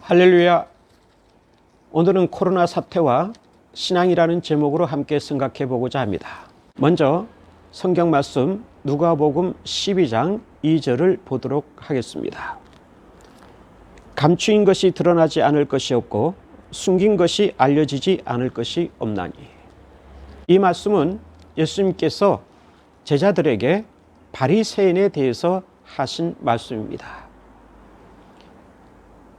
할렐루야. 오늘은 코로나 사태와 신앙이라는 제목으로 함께 생각해 보고자 합니다. 먼저 성경 말씀 누가복음 12장 2절을 보도록 하겠습니다. 감추인 것이 드러나지 않을 것이 없고 숨긴 것이 알려지지 않을 것이 없나니. 이 말씀은 예수님께서 제자들에게 바리새인에 대해서 하신 말씀입니다.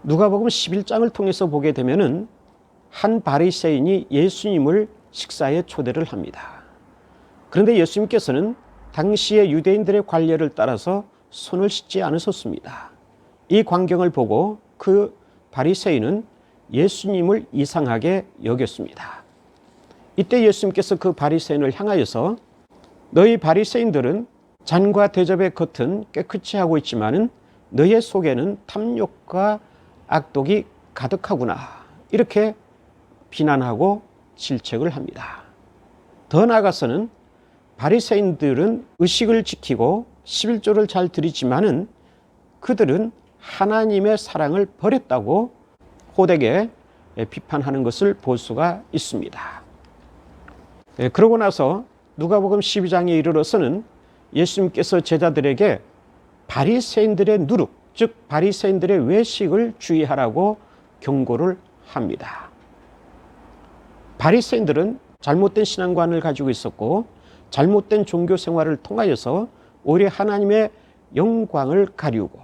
누가복음 11장을 통해서 보게 되면은 한 바리새인이 예수님을 식사에 초대를 합니다. 그런데 예수님께서는 당시의 유대인들의 관례를 따라서 손을 씻지 않으셨습니다. 이 광경을 보고 그 바리새인은 예수님을 이상하게 여겼습니다. 이때 예수님께서 그 바리새인을 향하여서 너희 바리새인들은 잔과 대접의 겉은 깨끗이 하고 있지만은 너의 속에는 탐욕과 악독이 가득하구나, 이렇게 비난하고 질책을 합니다. 더 나아가서는 바리새인들은 의식을 지키고 11조를 잘 드리지만은 그들은 하나님의 사랑을 버렸다고 호되게 비판하는 것을 볼 수가 있습니다. 그러고 나서 누가복음 12장에 이르러서는 예수님께서 제자들에게 바리새인들의 누룩, 즉 바리새인들의 외식을 주의하라고 경고를 합니다. 바리새인들은 잘못된 신앙관을 가지고 있었고 잘못된 종교 생활을 통하여서 오히려 하나님의 영광을 가리우고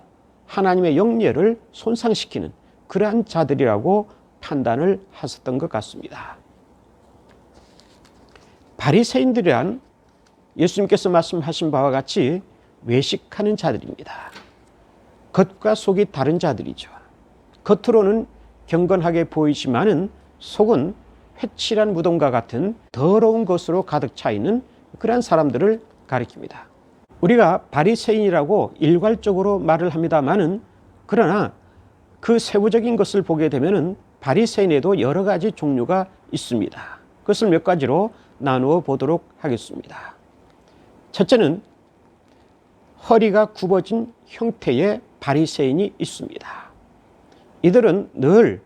하나님의 영예를 손상시키는 그러한 자들이라고 판단을 하셨던 것 같습니다. 바리새인들이란 예수님께서 말씀하신 바와 같이 외식하는 자들입니다. 겉과 속이 다른 자들이죠. 겉으로는 경건하게 보이지만은 속은 회칠한 무덤과 같은 더러운 것으로 가득 차 있는 그러한 사람들을 가리킵니다. 우리가 바리새인이라고 일괄적으로 말을 합니다만은 그러나 그 세부적인 것을 보게 되면은 바리새인에도 여러 가지 종류가 있습니다. 그것을 몇 가지로 나누어 보도록 하겠습니다. 첫째는 허리가 굽어진 형태의 바리새인이 있습니다. 이들은 늘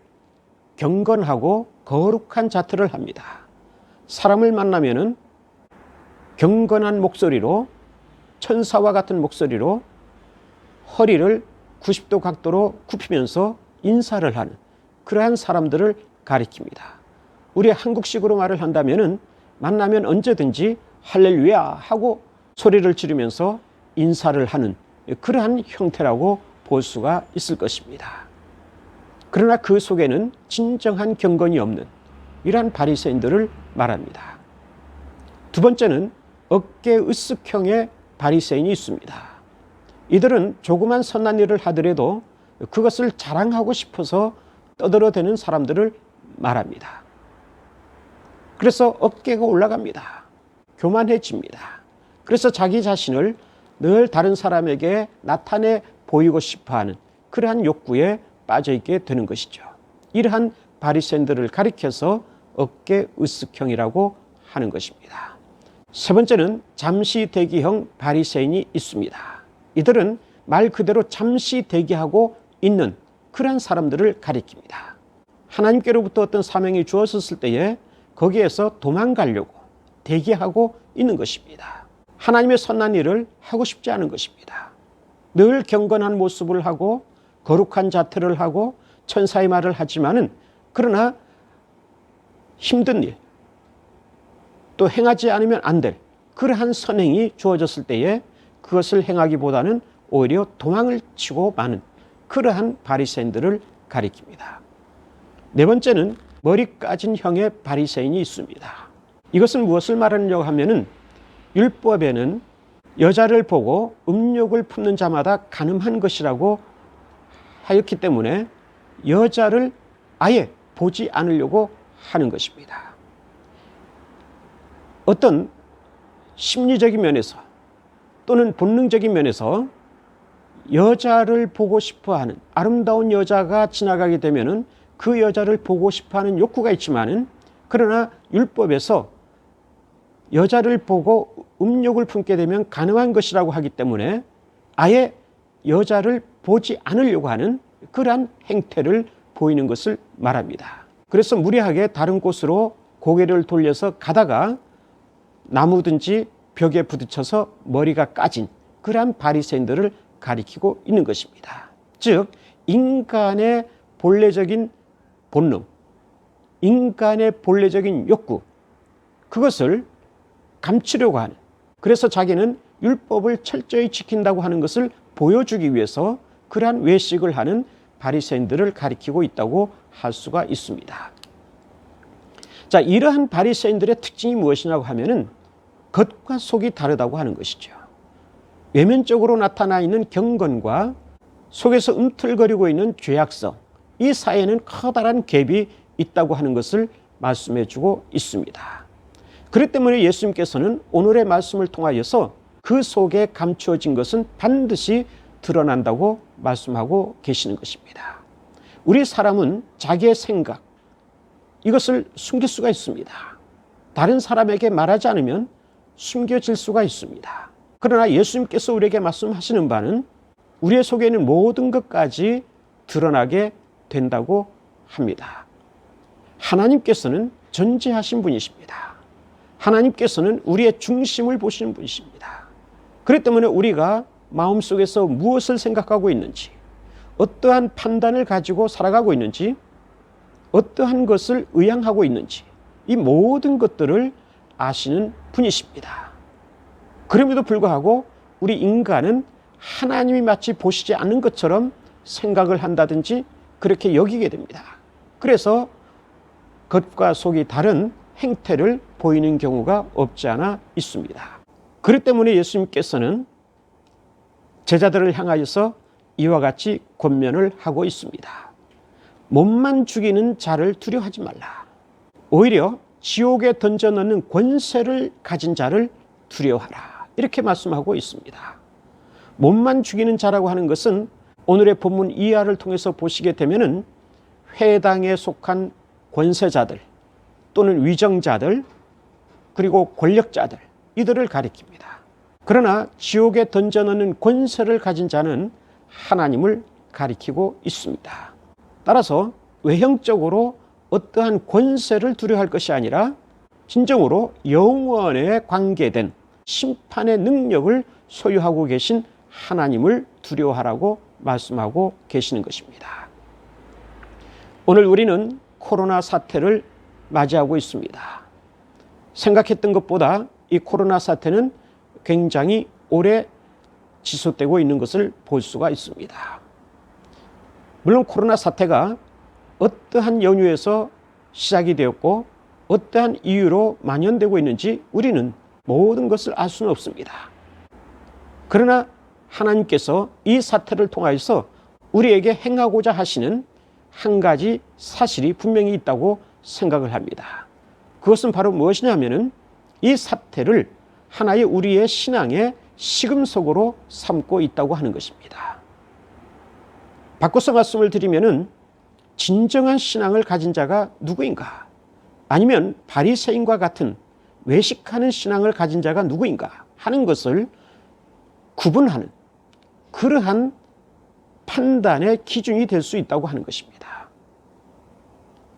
경건하고 거룩한 자태를 합니다. 사람을 만나면은 경건한 목소리로, 천사와 같은 목소리로 허리를 90도 각도로 굽히면서 인사를 하는 그러한 사람들을 가리킵니다. 우리 한국식으로 말을 한다면은 만나면 언제든지 할렐루야 하고 소리를 지르면서 인사를 하는 그러한 형태라고 볼 수가 있을 것입니다. 그러나 그 속에는 진정한 경건이 없는 이러한 바리새인들을 말합니다. 두 번째는 어깨 으쓱형의 바리새인이 있습니다. 이들은 조그만 선한 일을 하더라도 그것을 자랑하고 싶어서 떠들어대는 사람들을 말합니다. 그래서 어깨가 올라갑니다. 교만해집니다. 그래서 자기 자신을 늘 다른 사람에게 나타내 보이고 싶어하는 그러한 욕구에 빠져있게 되는 것이죠. 이러한 바리새인들을 가리켜서 어깨 으쓱형이라고 하는 것입니다. 세 번째는 잠시 대기형 바리새인이 있습니다. 이들은 말 그대로 잠시 대기하고 있는 그러한 사람들을 가리킵니다. 하나님께로부터 어떤 사명이 주어졌을 때에 거기에서 도망가려고 대기하고 있는 것입니다. 하나님의 선한 일을 하고 싶지 않은 것입니다. 늘 경건한 모습을 하고 거룩한 자태를 하고 천사의 말을 하지만은 그러나 힘든 일, 또 행하지 않으면 안 될 그러한 선행이 주어졌을 때에 그것을 행하기보다는 오히려 도망을 치고 마는 그러한 바리새인들을 가리킵니다. 네 번째는 머리 까진 형의 바리새인이 있습니다. 이것은 무엇을 말하느냐고 하면은 율법에는 여자를 보고 음욕을 품는 자마다 간음한 것이라고 하였기 때문에 여자를 아예 보지 않으려고 하는 것입니다. 어떤 심리적인 면에서 또는 본능적인 면에서 여자를 보고 싶어하는 아름다운 여자가 지나가게 되면은 그 여자를 보고 싶어하는 욕구가 있지만은 그러나 율법에서 여자를 보고 음욕을 품게 되면 간음한 것이라고 하기 때문에 아예 여자를 보지 않으려고 하는 그러한 행태를 보이는 것을 말합니다. 그래서 무리하게 다른 곳으로 고개를 돌려서 가다가 나무든지 벽에 부딪혀서 머리가 까진 그러한 바리새인들을 가리키고 있는 것입니다. 즉 인간의 본래적인 본능, 인간의 본래적인 욕구, 그것을 감추려고 하는, 그래서 자기는 율법을 철저히 지킨다고 하는 것을 보여주기 위해서 그러한 외식을 하는 바리새인들을 가리키고 있다고 할 수가 있습니다. 자, 이러한 바리새인들의 특징이 무엇이냐고 하면은 겉과 속이 다르다고 하는 것이죠. 외면적으로 나타나 있는 경건과 속에서 움틀거리고 있는 죄악성, 이 사이에는 커다란 갭이 있다고 하는 것을 말씀해 주고 있습니다. 그렇기 때문에 예수님께서는 오늘의 말씀을 통하여서 그 속에 감추어진 것은 반드시 드러난다고 말씀하고 계시는 것입니다. 우리 사람은 자기의 생각, 이것을 숨길 수가 있습니다. 다른 사람에게 말하지 않으면 숨겨질 수가 있습니다. 그러나 예수님께서 우리에게 말씀하시는 바는 우리의 속에 있는 모든 것까지 드러나게 된다고 합니다. 하나님께서는 전지하신 분이십니다. 하나님께서는 우리의 중심을 보시는 분이십니다. 그렇기 때문에 우리가 마음속에서 무엇을 생각하고 있는지, 어떠한 판단을 가지고 살아가고 있는지, 어떠한 것을 의향하고 있는지, 이 모든 것들을 아시는 분이십니다. 그럼에도 불구하고 우리 인간은 하나님이 마치 보시지 않는 것처럼 생각을 한다든지 그렇게 여기게 됩니다. 그래서 겉과 속이 다른 행태를 보이는 경우가 없지 않아 있습니다. 그렇기 때문에 예수님께서는 제자들을 향하여서 이와 같이 권면을 하고 있습니다. 몸만 죽이는 자를 두려워하지 말라. 오히려 지옥에 던져넣는 권세를 가진 자를 두려워하라. 이렇게 말씀하고 있습니다. 몸만 죽이는 자라고 하는 것은 오늘의 본문 이하를 통해서 보시게 되면은 회당에 속한 권세자들 또는 위정자들 그리고 권력자들, 이들을 가리킵니다. 그러나 지옥에 던져넣는 권세를 가진 자는 하나님을 가리키고 있습니다. 따라서 외형적으로 어떠한 권세를 두려워할 것이 아니라 진정으로 영원에 관계된 심판의 능력을 소유하고 계신 하나님을 두려워하라고 말씀하고 계시는 것입니다. 오늘 우리는 코로나 사태를 맞이하고 있습니다. 생각했던 것보다 이 코로나 사태는 굉장히 오래 지속되고 있는 것을 볼 수가 있습니다. 물론 코로나 사태가 어떠한 연유에서 시작이 되었고 어떠한 이유로 만연되고 있는지 우리는 모든 것을 알 수는 없습니다. 그러나 하나님께서 이 사태를 통하여서 우리에게 행하고자 하시는 한 가지 사실이 분명히 있다고 생각을 합니다. 그것은 바로 무엇이냐 하면은 이 사태를 하나의 우리의 신앙의 시금석으로 삼고 있다고 하는 것입니다. 바꿔서 말씀을 드리면은 진정한 신앙을 가진 자가 누구인가? 아니면 바리새인과 같은 외식하는 신앙을 가진 자가 누구인가 하는 것을 구분하는 그러한 판단의 기준이 될 수 있다고 하는 것입니다.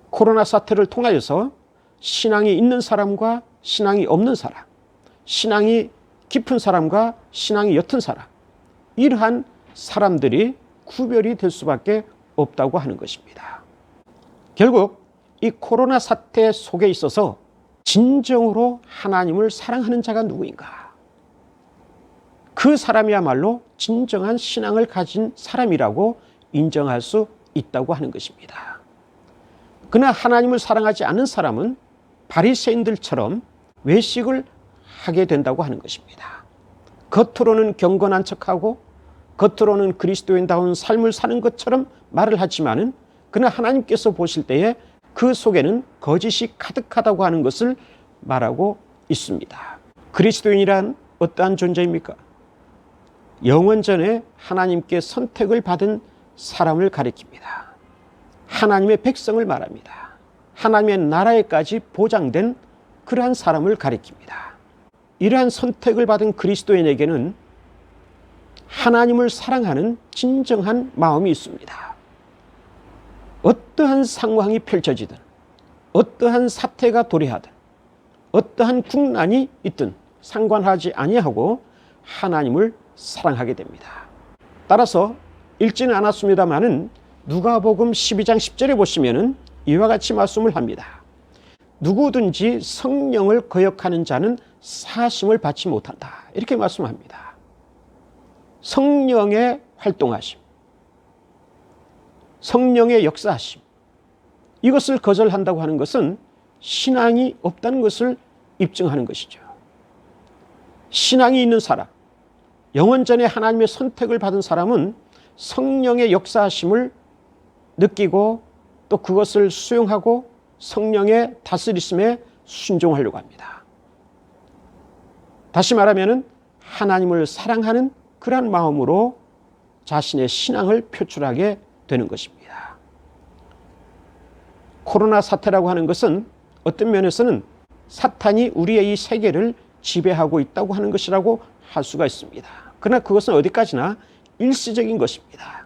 코로나 사태를 통하여서 신앙이 있는 사람과 신앙이 없는 사람, 신앙이 깊은 사람과 신앙이 옅은 사람, 이러한 사람들이 구별이 될 수밖에 없다고 하는 것입니다. 결국 이 코로나 사태 속에 있어서 진정으로 하나님을 사랑하는 자가 누구인가? 그 사람이야말로 진정한 신앙을 가진 사람이라고 인정할 수 있다고 하는 것입니다. 그러나 하나님을 사랑하지 않는 사람은 바리새인들처럼 외식을 하게 된다고 하는 것입니다. 겉으로는 경건한 척하고 겉으로는 그리스도인다운 삶을 사는 것처럼 말을 하지만은 그러나 하나님께서 보실 때에 그 속에는 거짓이 가득하다고 하는 것을 말하고 있습니다. 그리스도인이란 어떠한 존재입니까? 영원전에 하나님께 선택을 받은 사람을 가리킵니다. 하나님의 백성을 말합니다. 하나님의 나라에까지 보장된 그러한 사람을 가리킵니다. 이러한 선택을 받은 그리스도인에게는 하나님을 사랑하는 진정한 마음이 있습니다. 어떠한 상황이 펼쳐지든 어떠한 사태가 도래하든 어떠한 국난이 있든 상관하지 아니하고 하나님을 사랑하게 됩니다. 따라서 읽지는 않았습니다마는 누가복음 12장 10절에 보시면은 이와 같이 말씀을 합니다. 누구든지 성령을 거역하는 자는 사심을 받지 못한다. 이렇게 말씀합니다. 성령의 활동하심, 성령의 역사하심, 이것을 거절한다고 하는 것은 신앙이 없다는 것을 입증하는 것이죠. 신앙이 있는 사람, 영원전에 하나님의 선택을 받은 사람은 성령의 역사하심을 느끼고 또 그것을 수용하고 성령의 다스리심에 순종하려고 합니다. 다시 말하면 하나님을 사랑하는 그러한 마음으로 자신의 신앙을 표출하게 되는 것입니다. 코로나 사태라고 하는 것은 어떤 면에서는 사탄이 우리의 이 세계를 지배하고 있다고 하는 것이라고 할 수가 있습니다. 그러나 그것은 어디까지나 일시적인 것입니다.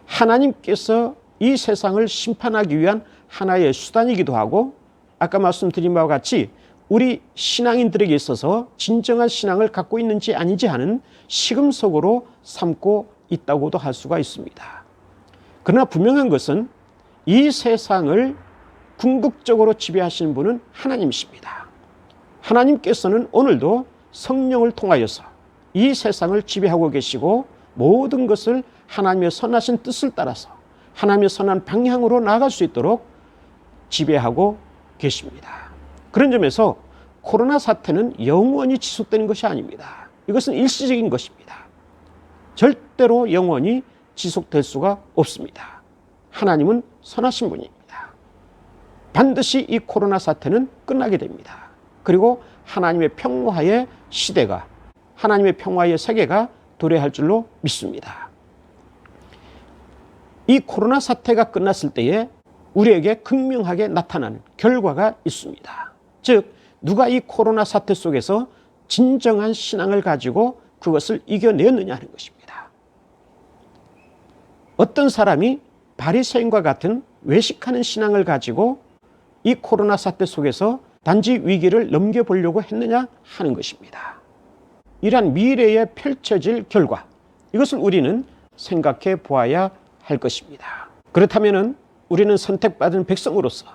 하나님께서 이 세상을 심판하기 위한 하나의 수단이기도 하고 아까 말씀드린 바와 같이 우리 신앙인들에게 있어서 진정한 신앙을 갖고 있는지 아닌지 하는 시금석으로 삼고 있다고도 할 수가 있습니다. 그러나 분명한 것은 이 세상을 궁극적으로 지배하시는 분은 하나님이십니다. 하나님께서는 오늘도 성령을 통하여서 이 세상을 지배하고 계시고 모든 것을 하나님의 선하신 뜻을 따라서 하나님의 선한 방향으로 나아갈 수 있도록 지배하고 계십니다. 그런 점에서 코로나 사태는 영원히 지속되는 것이 아닙니다. 이것은 일시적인 것입니다. 절대로 영원히 지속될 수가 없습니다. 하나님은 선하신 분입니다. 반드시 이 코로나 사태는 끝나게 됩니다. 그리고 하나님의 평화의 시대가, 하나님의 평화의 세계가 도래할 줄로 믿습니다. 이 코로나 사태가 끝났을 때에 우리에게 극명하게 나타나는 결과가 있습니다. 즉, 누가 이 코로나 사태 속에서 진정한 신앙을 가지고 그것을 이겨내느냐 하는 것입니다. 어떤 사람이 바리새인과 같은 외식하는 신앙을 가지고 이 코로나 사태 속에서 단지 위기를 넘겨보려고 했느냐 하는 것입니다. 이러한 미래에 펼쳐질 결과, 이것을 우리는 생각해 보아야 할 것입니다. 그렇다면 우리는 선택받은 백성으로서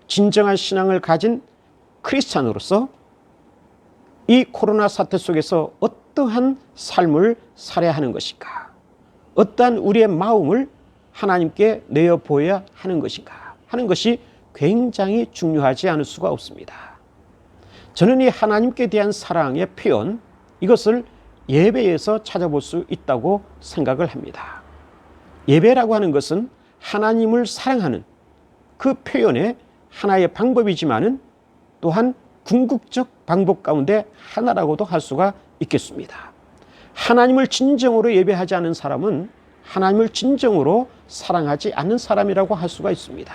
진정한 신앙을 가진 크리스찬으로서 이 코로나 사태 속에서 어떠한 삶을 살아야 하는 것인가? 어떠한 우리의 마음을 하나님께 내어보여야 하는 것인가? 하는 것이 굉장히 중요하지 않을 수가 없습니다. 저는 이 하나님께 대한 사랑의 표현, 이것을 예배에서 찾아볼 수 있다고 생각을 합니다. 예배라고 하는 것은 하나님을 사랑하는 그 표현의 하나의 방법이지만은 또한 궁극적 방법 가운데 하나라고도 할 수가 있겠습니다. 하나님을 진정으로 예배하지 않은 사람은 하나님을 진정으로 사랑하지 않는 사람이라고 할 수가 있습니다.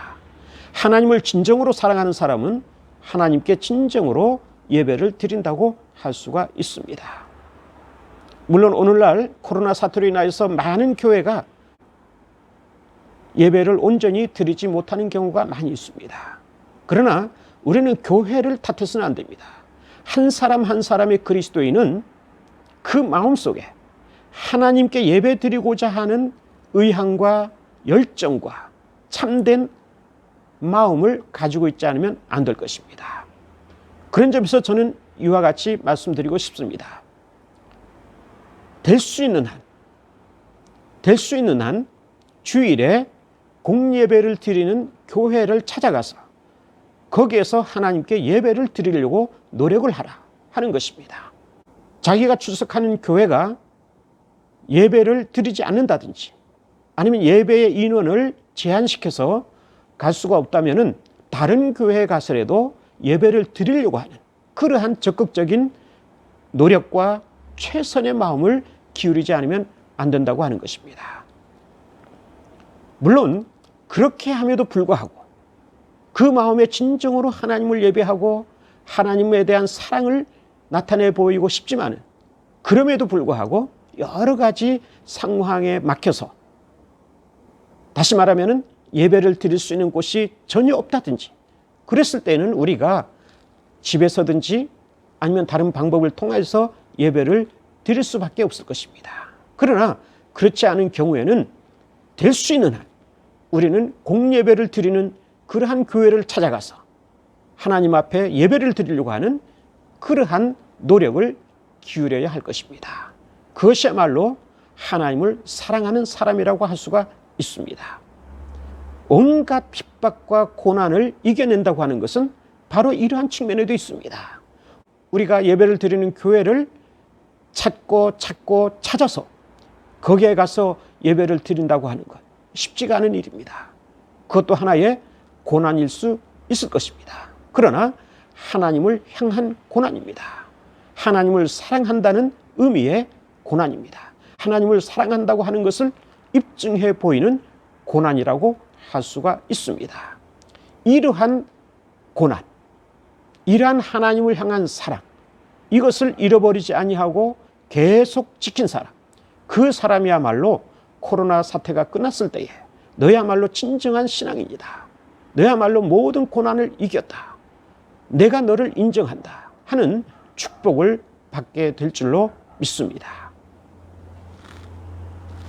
하나님을 진정으로 사랑하는 사람은 하나님께 진정으로 예배를 드린다고 할 수가 있습니다. 물론 오늘날 코로나 사태로 인하여서 많은 교회가 예배를 온전히 드리지 못하는 경우가 많이 있습니다. 그러나 우리는 교회를 탓해서는 안 됩니다. 한 사람 한 사람의 그리스도인은 그 마음속에 하나님께 예배 드리고자 하는 의향과 열정과 참된 마음을 가지고 있지 않으면 안 될 것입니다. 그런 점에서 저는 이와 같이 말씀드리고 싶습니다. 될 수 있는 한 주일에 공예배를 드리는 교회를 찾아가서 거기에서 하나님께 예배를 드리려고 노력을 하라 하는 것입니다. 자기가 출석하는 교회가 예배를 드리지 않는다든지 아니면 예배의 인원을 제한시켜서 갈 수가 없다면 다른 교회에 가서라도 예배를 드리려고 하는 그러한 적극적인 노력과 최선의 마음을 기울이지 않으면 안 된다고 하는 것입니다. 물론 그렇게 함에도 불구하고 그 마음에 진정으로 하나님을 예배하고 하나님에 대한 사랑을 나타내 보이고 싶지만 그럼에도 불구하고 여러 가지 상황에 막혀서 다시 말하면 예배를 드릴 수 있는 곳이 전혀 없다든지 그랬을 때는 우리가 집에서든지 아니면 다른 방법을 통해서 예배를 드릴 수밖에 없을 것입니다. 그러나 그렇지 않은 경우에는 될 수 있는 한 우리는 공예배를 드리는 그러한 교회를 찾아가서 하나님 앞에 예배를 드리려고 하는 그러한 노력을 기울여야 할 것입니다. 그것이야말로 하나님을 사랑하는 사람이라고 할 수가 있습니다. 온갖 핍박과 고난을 이겨낸다고 하는 것은 바로 이러한 측면에도 있습니다. 우리가 예배를 드리는 교회를 찾고 찾아서 거기에 가서 예배를 드린다고 하는 것 쉽지가 않은 일입니다. 그것도 하나의 고난일 수 있을 것입니다. 그러나 하나님을 향한 고난입니다. 하나님을 사랑한다는 의미의 고난입니다. 하나님을 사랑한다고 하는 것을 입증해 보이는 고난이라고 할 수가 있습니다. 이러한 고난, 이러한 하나님을 향한 사랑, 이것을 잃어버리지 아니하고 계속 지킨 사람, 그 사람이야말로 코로나 사태가 끝났을 때에 너야말로 진정한 신앙인이다. 너야말로 모든 고난을 이겼다. 내가 너를 인정한다 하는 축복을 받게 될 줄로 믿습니다.